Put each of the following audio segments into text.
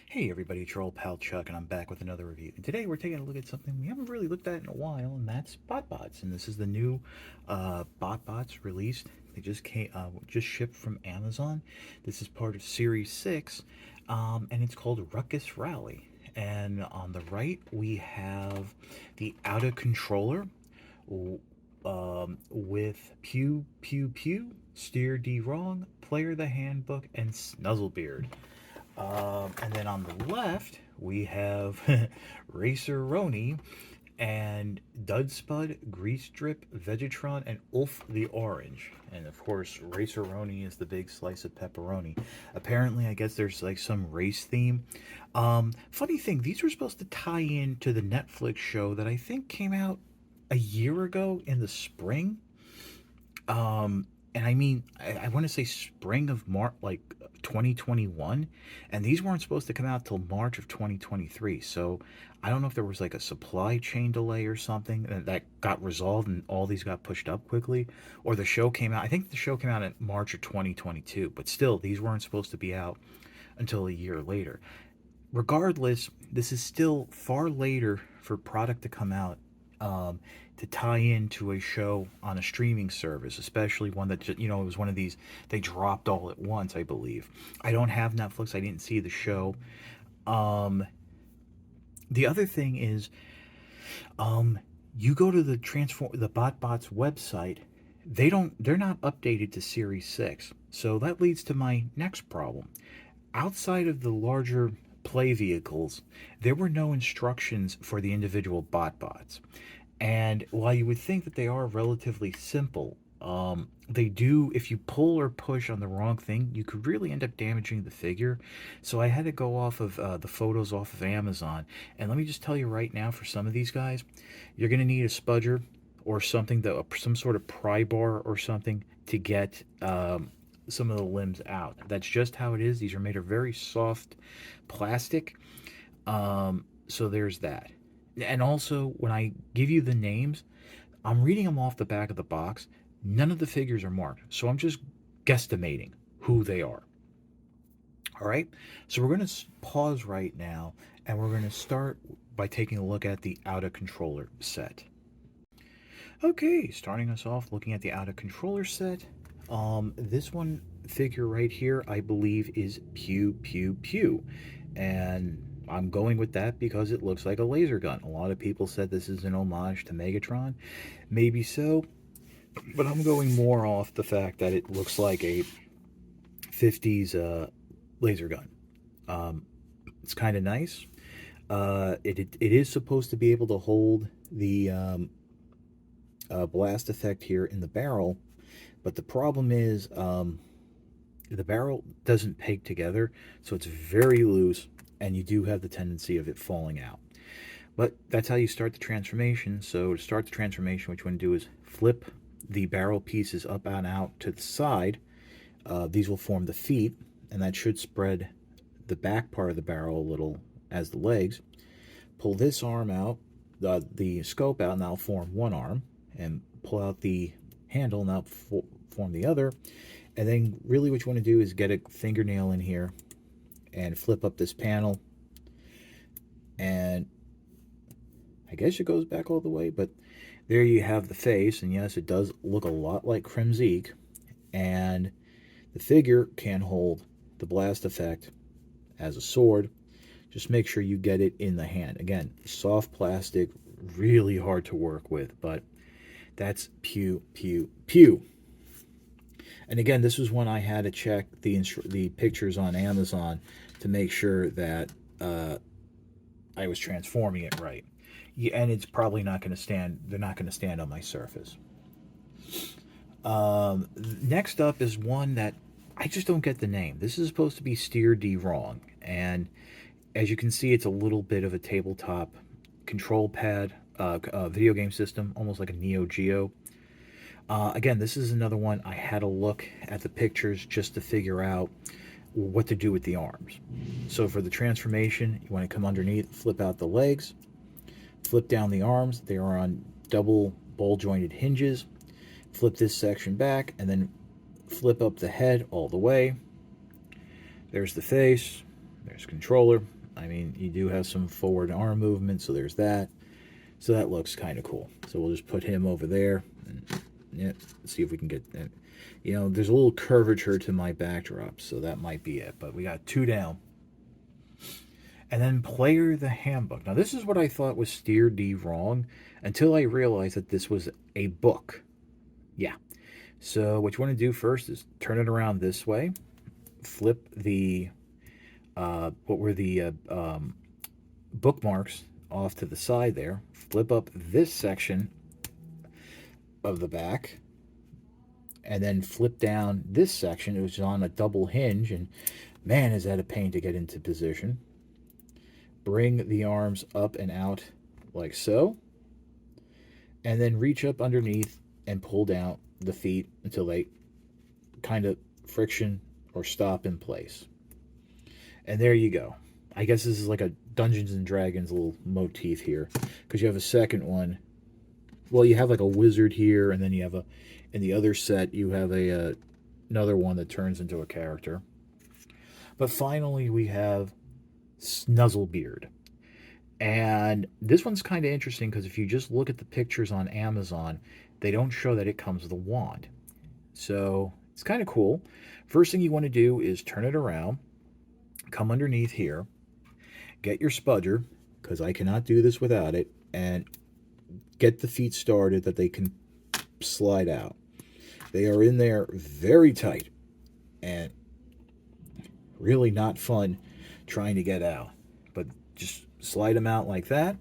Hey everybody, it's your old pal Chuck, and I'm back with another review. And today we're taking a look at something we haven't really looked at in a while, and that's BotBots. And this is the new BotBots released. They just shipped from Amazon. This is part of Series 6, and it's called Ruckus Rally. And on the right, we have the Outta controller with Pew Pew Pew, Steer D Wrong, Player the Handbook, and Snuzzlebeard. And then on the left, we have Racer-Roni and Dudspud, Grease Drip, Vegetron, and Ulf the Orange. And of course, Racer-Roni is the big slice of pepperoni. Apparently, I guess there's like some race theme. Funny thing, these were supposed to tie in to the Netflix show that I think came out a year ago in the spring. And I mean, I want to say spring of March, like 2021, and these weren't supposed to come out till March of 2023. So I don't know if there was like a supply chain delay or something that got resolved and all these got pushed up quickly, or the show came out. I think the show came out in March of 2022, but still, these weren't supposed to be out until a year later. Regardless, this is still far later for product to come out, to tie into a show on a streaming service, especially one that it was one of these they dropped all at once. I believe I don't have Netflix. I didn't see the show. Um, the other thing is, you go to the BotBots website. They're not updated to Series 6, so that leads to my next problem. Outside of the larger play vehicles, there were no instructions for the individual BotBots. And while you would think that they are relatively simple, they do, if you pull or push on the wrong thing, you could really end up damaging the figure. So I had to go off of the photos off of Amazon. And let me just tell you right now, for some of these guys, you're going to need a spudger or something, some sort of pry bar or something to get some of the limbs out. That's just how it is. These are made of very soft plastic. So there's that. And also, when I give you the names, I'm reading them off the back of the box. None of the figures are marked, so I'm just guesstimating who they are. All right, so we're going to pause right now, and we're going to start by taking a look at the Outta controller set. Okay, starting us off looking at the Outta controller set. This one figure right here, I believe, is Pew Pew Pew, and I'm going with that because it looks like a laser gun. A lot of people said this is an homage to Megatron. Maybe so, but I'm going more off the fact that it looks like a 50s laser gun. It's kind of nice. It is supposed to be able to hold the blast effect here in the barrel, but the problem is, the barrel doesn't peg together, so it's very loose, and you do have the tendency of it falling out. But that's how you start the transformation. So to start the transformation, what you want to do is flip the barrel pieces up and out to the side. These will form the feet, and that should spread the back part of the barrel a little as the legs. Pull this arm out, the scope out, and that'll form one arm, and pull out the handle, and that'll form the other. And then really what you want to do is get a fingernail in here and flip up this panel, and I guess it goes back all the way, but there you have the face. And yes, it does look a lot like Crimzeek, and the figure can hold the blast effect as a sword. Just make sure you get it in the hand. Again, soft plastic, really hard to work with, but that's Pew Pew Pew. And again, this was when I had to check the pictures on Amazon to make sure that I was transforming it right. Yeah, and it's probably not going to stand. They're not going to stand on my surface. Next up is one that I just don't get the name. This is supposed to be Steer D Wrong, and as you can see, it's a little bit of a tabletop control pad, video game system, almost like a Neo Geo. Again, this is another one I had to look at the pictures just to figure out what to do with the arms. So for the transformation, you want to come underneath, flip out the legs, flip down the arms. They are on double ball jointed hinges. Flip this section back, and then flip up the head all the way. There's the face. There's controller. I mean, you do have some forward arm movement, so there's that. So that looks kind of cool. So we'll just put him over there. And, yeah, see if we can get that. You know, there's a little curvature to my backdrop, so that might be it. But we got 2 down. And then player the handbook. Now, this is what I thought was steer D wrong until I realized that this was a book. Yeah. So what you want to do first is turn it around this way. Flip the, what were the bookmarks off to the side there. Flip up this section of the back. And then flip down this section. It was on a double hinge. And man, is that a pain to get into position. Bring the arms up and out like so. And then reach up underneath and pull down the feet until they kind of friction or stop in place. And there you go. I guess this is like a Dungeons and Dragons little motif here, because you have a second one. Well, you have like a wizard here, and then you have a, in the other set, you have a another one that turns into a character. But finally, we have Snuzzlebeard. And this one's kind of interesting because if you just look at the pictures on Amazon, they don't show that it comes with a wand. So it's kind of cool. First thing you want to do is turn it around, come underneath here, get your spudger, because I cannot do this without it, and get the feet started that they can slide out. They are in there very tight and really not fun trying to get out. But just slide them out like that.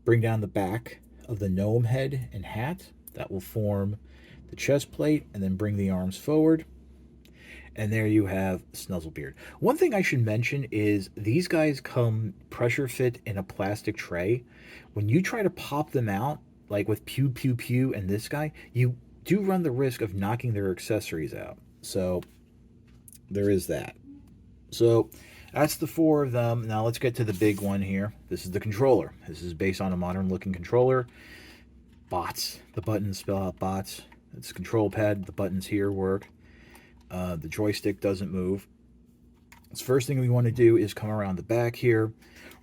Bring down the back of the gnome head and hat. That will form the chest plate, and then bring the arms forward. And there you have Snuzzlebeard. One thing I should mention is these guys come pressure fit in a plastic tray. When you try to pop them out, like with Pew Pew Pew and this guy, you do run the risk of knocking their accessories out. So there is that. So that's the 4 of them. Now let's get to the big one here. This is the controller. This is based on a modern looking controller. Bots. The buttons spell out bots. It's a control pad. The buttons here work. The joystick doesn't move. So first thing we want to do is come around the back here,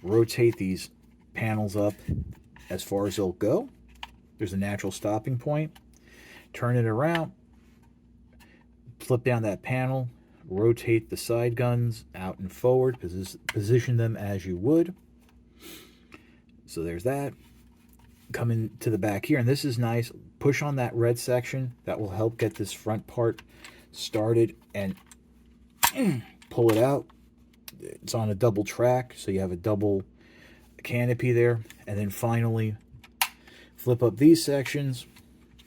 rotate these panels up as far as they'll go. There's a natural stopping point. Turn it around, flip down that panel, rotate the side guns out and forward, position them as you would. So there's that. Come into the back here, and this is nice. Push on that red section. That will help get this front part started, and pull it out. It's on a double track, so you have a double canopy there. And then finally flip up these sections,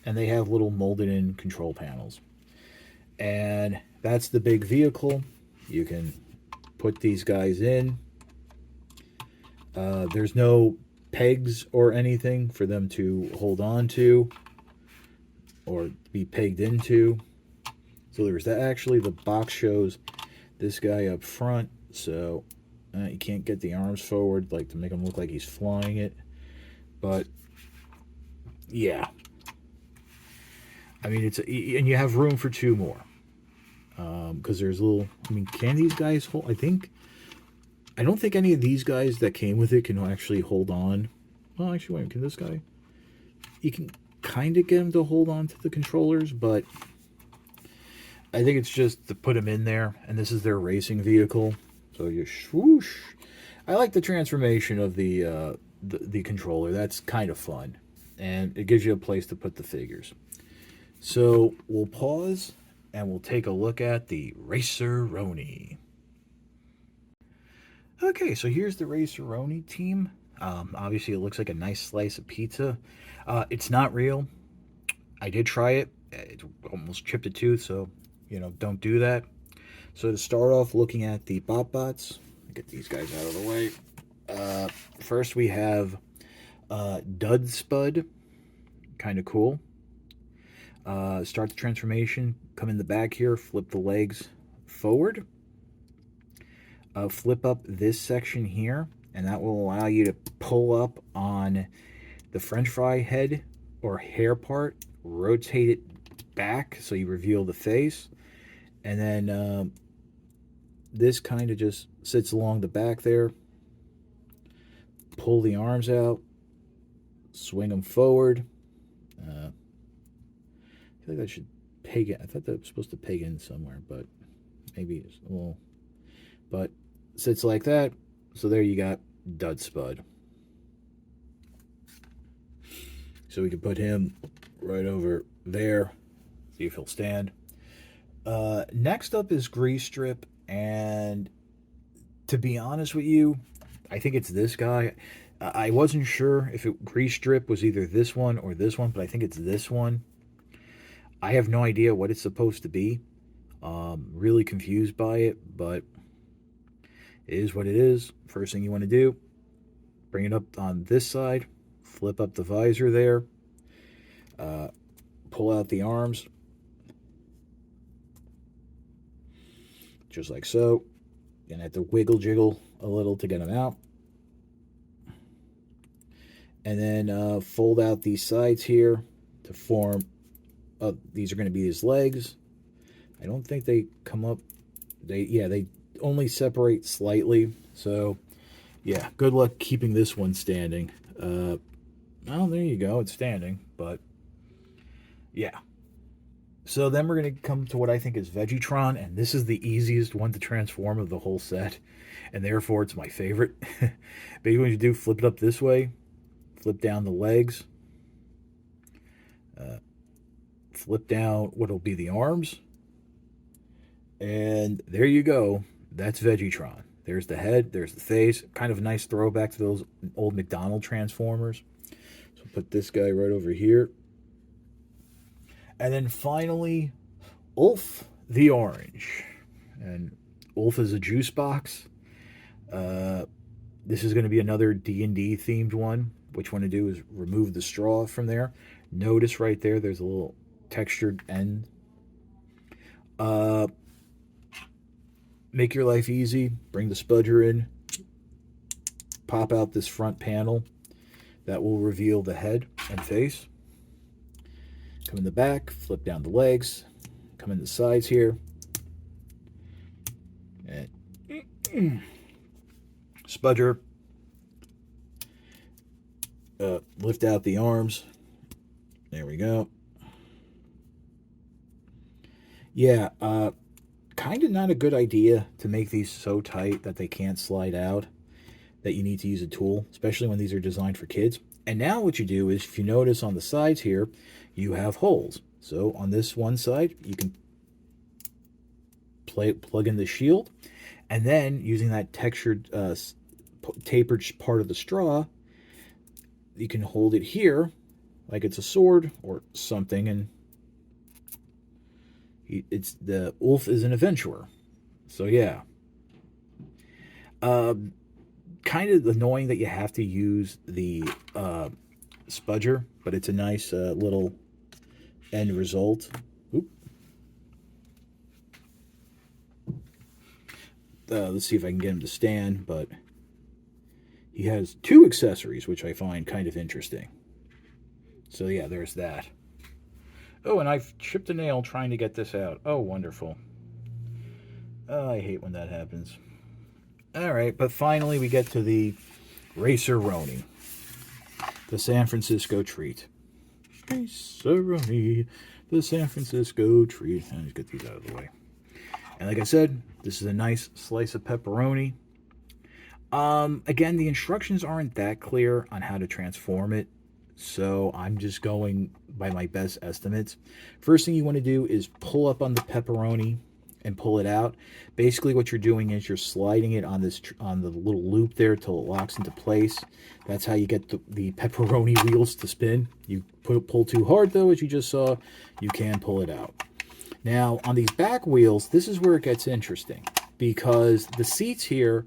and they have little molded in control panels. And that's the big vehicle. You can put these guys in. There's no pegs or anything for them to hold on to or be pegged into. So there's that. Actually, the box shows this guy up front, so you can't get the arms forward like to make him look like he's flying it. But yeah, I mean, it's a, and you have room for 2 more, because there's little. I mean, can these guys hold? I don't think any of these guys that came with it can actually hold on. Well, actually, wait, can this guy? You can kind of get him to hold on to the controllers, but I think it's just to put him in there, and this is their racing vehicle. So you swoosh. I like the transformation of the controller. That's kind of fun, and it gives you a place to put the figures. So we'll pause, and we'll take a look at the Racer-Roni. Okay, so here's the Raceroni Team. Obviously, it looks like a nice slice of pizza. It's not real. I did try it. It almost chipped a tooth, so, you know, don't do that. So to start off, looking at the BotBots, get these guys out of the way. First, we have Dud Spud. Kind of cool. Start the transformation. Come in the back here. Flip the legs forward. Flip up this section here, and that will allow you to pull up on the french fry head or hair part, rotate it back so you reveal the face, and then this kind of just sits along the back there. Pull the arms out, swing them forward. I feel like I should peg it. I thought that was supposed to peg in somewhere, but maybe it's a little. But sits like that. So there you got Dud Spud. So we can put him right over there. See if he'll stand. Next up is Grease Strip, and to be honest with you, I think it's this guy. I wasn't sure if Grease Strip was either this one or this one, but I think it's this one. I have no idea what it's supposed to be. Really confused by it, but it is what it is. First thing you want to do, bring it up on this side, flip up the visor there, pull out the arms, just like so. You're going to have to wiggle jiggle a little to get them out. And then fold out these sides here to form, these are going to be his legs. I don't think they come up, they only separate slightly. So, yeah, good luck keeping this one standing. Well, there you go, it's standing, but yeah. So then we're going to come to what I think is Vegetron, and this is the easiest one to transform of the whole set, and therefore it's my favorite. Basically what you do, flip it up this way, flip down the legs, flip down what'll be the arms, and there you go. That's Vegetron. There's the head, there's the face. Kind of a nice throwback to those old McDonald Transformers. So put this guy right over here. And then finally, Ulf the Orange. And Ulf is a juice box. This is going to be another D&D themed one. What you want to do is remove the straw from there. Notice right there, there's a little textured end. Make your life easy. Bring the spudger in. Pop out this front panel. That will reveal the head and face. Come in the back. Flip down the legs. Come in the sides here. And spudger. Lift out the arms. There we go. Yeah, kind of not a good idea to make these so tight that they can't slide out, that you need to use a tool, especially when these are designed for kids. And now what you do is, if you notice on the sides here, you have holes. So on this one side, you can plug in the shield, and then using that textured, tapered part of the straw, you can hold it here like it's a sword or something, and it's the Ulf is an adventurer. So yeah, kind of annoying that you have to use the spudger, but it's a nice little end result. Oop. Let's see if I can get him to stand, but he has two accessories, which I find kind of interesting. So yeah, there's that. Oh, and I've chipped a nail trying to get this out. Oh, wonderful. Oh, I hate when that happens. All right, but finally we get to the Racer-Roni, the San Francisco treat. Racer-Roni, the San Francisco treat. Let's get these out of the way. And like I said, this is a nice slice of pepperoni. Again, the instructions aren't that clear on how to transform it, so I'm just going by my best estimates. First thing you want to do is pull up on the pepperoni and pull it out. Basically what you're doing is you're sliding it on this the little loop there till it locks into place. That's how you get the pepperoni wheels to spin. You pull too hard though, as you just saw, you can pull it out. Now on these back wheels, this is where it gets interesting, because the seats here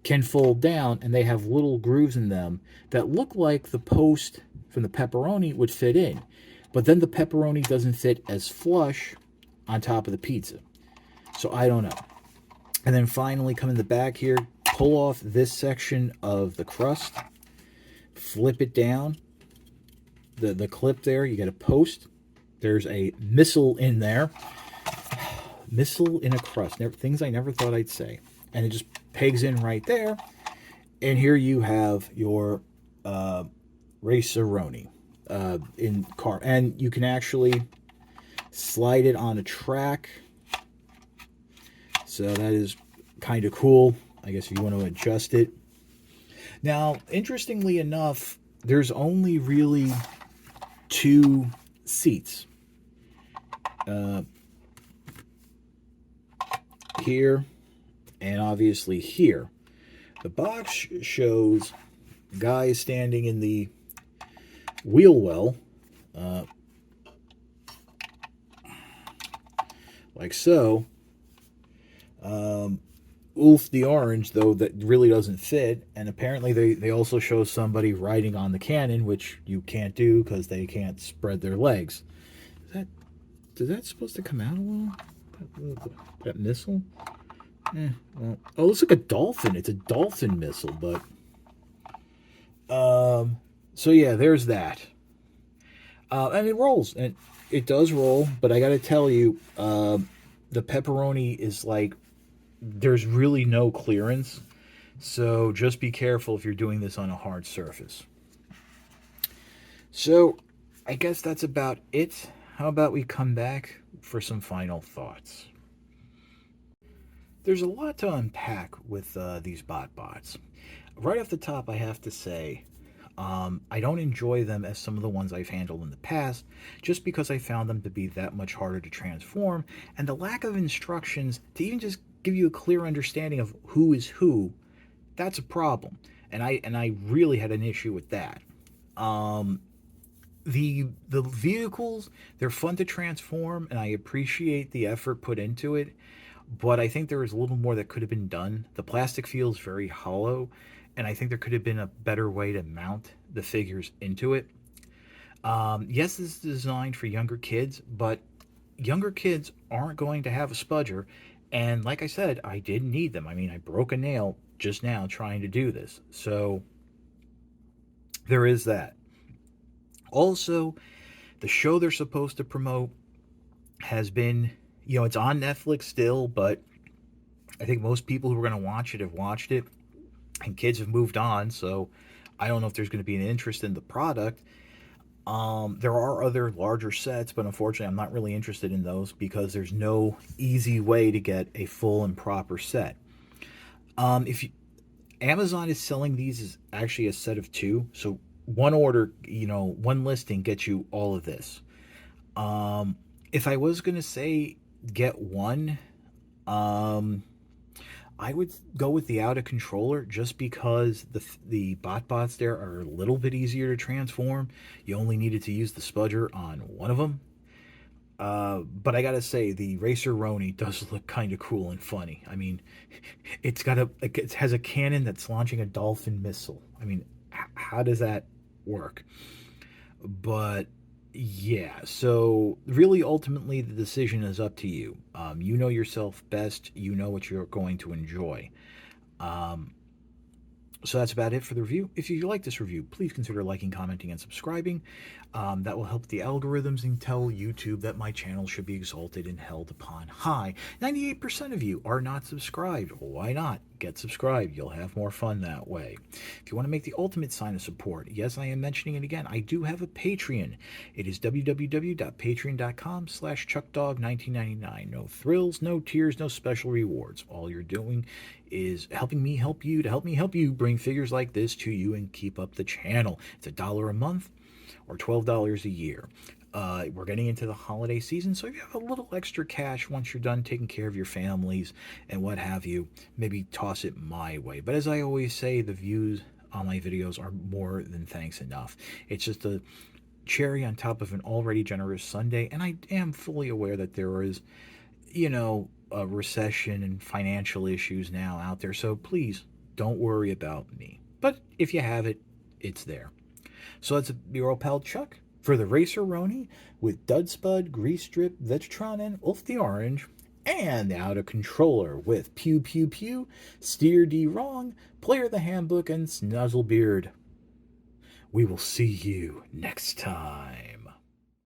can fold down and they have little grooves in them that look like the post from the pepperoni would fit in, but then the pepperoni doesn't fit as flush on top of the pizza. So I don't know. And then finally come in the back here, pull off this section of the crust, flip it down, the clip there, you get a post. There's a missile in there. missile in a crust. Things I never thought I'd say. And it just pegs in right there. And here you have your Raceroni in car. And you can actually slide it on a track. So that is kind of cool. I guess if you want to adjust it. Now, interestingly enough, there's only really 2 seats. Here and obviously here. The box shows guys standing in the wheel well, like so. Ulf the orange, though, that really doesn't fit, and apparently they also show somebody riding on the cannon, which you can't do because they can't spread their legs. Is that supposed to come out a little? That missile? Well, oh, it looks like a dolphin. It's a dolphin missile, but so yeah, there's that. And it rolls, and it does roll, but I got to tell you, the pepperoni is like, there's really no clearance, so just be careful if you're doing this on a hard surface. So I guess that's about it. How about we come back for some final thoughts? There's a lot to unpack with these BotBots. Right off the top, I have to say, I don't enjoy them as some of the ones I've handled in the past, just because I found them to be that much harder to transform, and the lack of instructions to even just give you a clear understanding of who is who, that's a problem. And I really had an issue with that. The vehicles, they're fun to transform, and I appreciate the effort put into it, but I think there was a little more that could have been done. The plastic feels very hollow, and I think there could have been a better way to mount the figures into it. Yes, this is designed for younger kids, but younger kids aren't going to have a spudger, and like I said, I didn't need them. I mean, I broke a nail just now trying to do this, so there is that. Also, the show they're supposed to promote has been, it's on Netflix still, but I think most people who are going to watch it have watched it, and kids have moved on, so I don't know if there's going to be an interest in the product. There are other larger sets, but unfortunately I'm not really interested in those because there's no easy way to get a full and proper set. If you, Amazon is selling these as actually a set of 2, so one order, one listing gets you all of this. If I was going to say get one, I would go with the Outta controller just because the BotBots there are a little bit easier to transform. You only needed to use the spudger on one of them. But I gotta say, the Racer-Roni does look kind of cool and funny. I mean, it has a cannon that's launching a dolphin missile. I mean, how does that work? But yeah, so really ultimately the decision is up to you. You know yourself best. You know what you're going to enjoy. So that's about it for the review. If you like this review, please consider liking, commenting, and subscribing. That will help the algorithms and tell YouTube that my channel should be exalted and held upon high. 98% of you are not subscribed. Why not? Get subscribed. You'll have more fun that way. If you want to make the ultimate sign of support, yes, I am mentioning it again, I do have a Patreon. It is www.patreon.com/chuckdog1999. No thrills, no tears, no special rewards. All you're doing is helping me help you to help me help you bring figures like this to you and keep up the channel. It's $1 a month or $12 a year. We're getting into the holiday season, so if you have a little extra cash once you're done taking care of your families and what have you, maybe toss it my way. But as I always say, the views on my videos are more than thanks enough. It's just a cherry on top of an already generous Sunday, and I am fully aware that there is, a recession and financial issues now out there, so please don't worry about me. But if you have it, it's there. So that's your old pal Chuck for the Racer-Roni with Dud Spud, Grease Strip, Vegetron, and Ulf the Orange, and the Outta controller with Pew Pew Pew, Steer D Wrong, Player the Handbook, and Snuzzlebeard. We will see you next time.